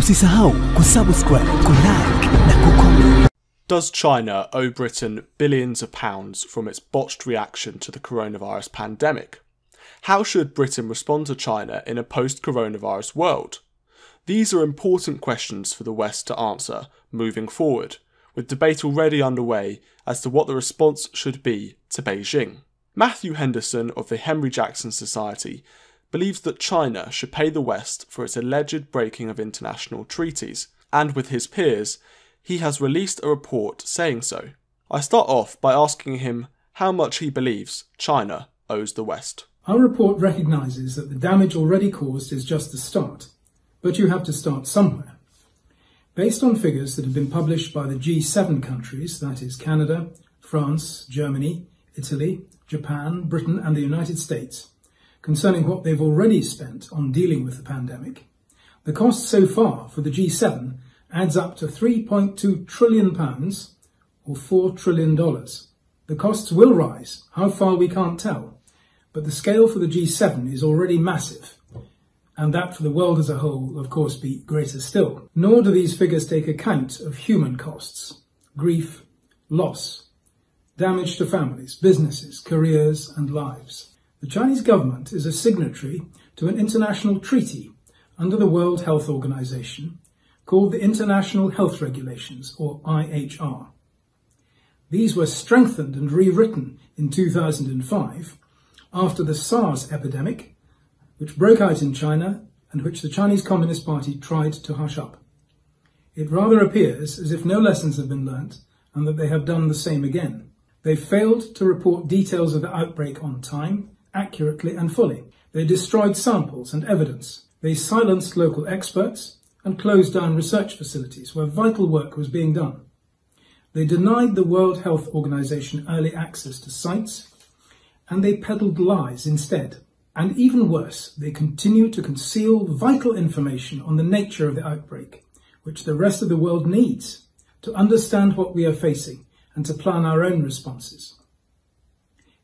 Usisahau kusubscribe, kulike na kucomment. Does China owe Britain billions of pounds from its botched reaction to the coronavirus pandemic? How should Britain respond to China in a post-coronavirus world? These are important questions for the West to answer moving forward, with debate already underway as to what the response should be to Beijing. Matthew Henderson of the Henry Jackson Society believes that China should pay the West for its alleged breaking of international treaties, and with his peers, he has released a report saying so. I start off by asking him how much he believes China owes the West. Our report recognises that the damage already caused is just the start, but you have to start somewhere. Based on figures that have been published by the G7 countries, that is Canada, France, Germany, Italy, Japan, Britain and the United States, concerning what they've already spent on dealing with the pandemic, the cost so far for the G7 adds up to £3.2 trillion or $4 trillion. The costs will rise, how far we can't tell, but the scale for the G7 is already massive, and that for the world as a whole will of course be greater still. Nor do these figures take account of human costs, grief, loss, damage to families, businesses, careers and lives. The Chinese government is a signatory to an international treaty under the World Health Organization called the International Health Regulations, or IHR. These were strengthened and rewritten in 2005 after the SARS epidemic, which broke out in China and which the Chinese Communist Party tried to hush up. It rather appears as if no lessons have been learnt and that they have done the same again. They failed to report details of the outbreak on time, accurately and fully. They destroyed samples and evidence. They silenced local experts and closed down research facilities where vital work was being done. They denied the World Health Organization early access to sites, and they peddled lies instead. And even worse, they continue to conceal vital information on the nature of the outbreak, which the rest of the world needs to understand what we are facing and to plan our own responses.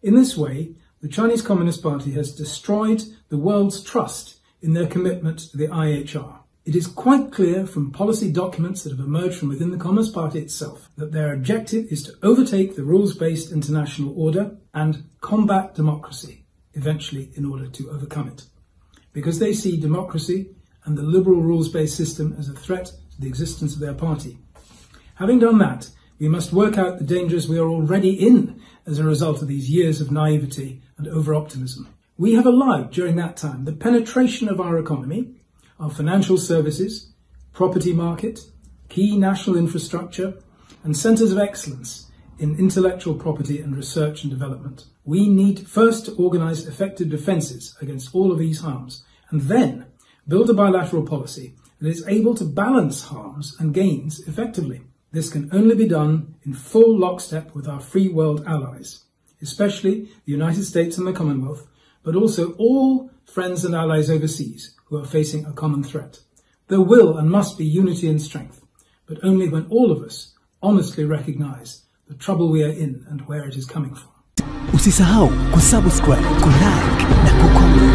In this way, the Chinese Communist Party has destroyed the world's trust in their commitment to the IHR. It is quite clear from policy documents that have emerged from within the Communist Party itself that their objective is to overtake the rules-based international order and combat democracy, eventually in order to overcome it, because they see democracy and the liberal rules-based system as a threat to the existence of their party. Having done that, we must work out the dangers we are already in as a result of these years of naivety and over-optimism. We have allowed during that time the penetration of our economy, our financial services, property market, key national infrastructure and centres of excellence in intellectual property and research and development. We need first to organise effective defences against all of these harms and then build a bilateral policy that is able to balance harms and gains effectively. This can only be done in full lockstep with our free world allies, especially the United States and the Commonwealth, but also all friends and allies overseas who are facing a common threat. There will and must be unity and strength, but only when all of us honestly recognise the trouble we are in and where it is coming from. Usisahau kusubscribe, kulike na kucomment.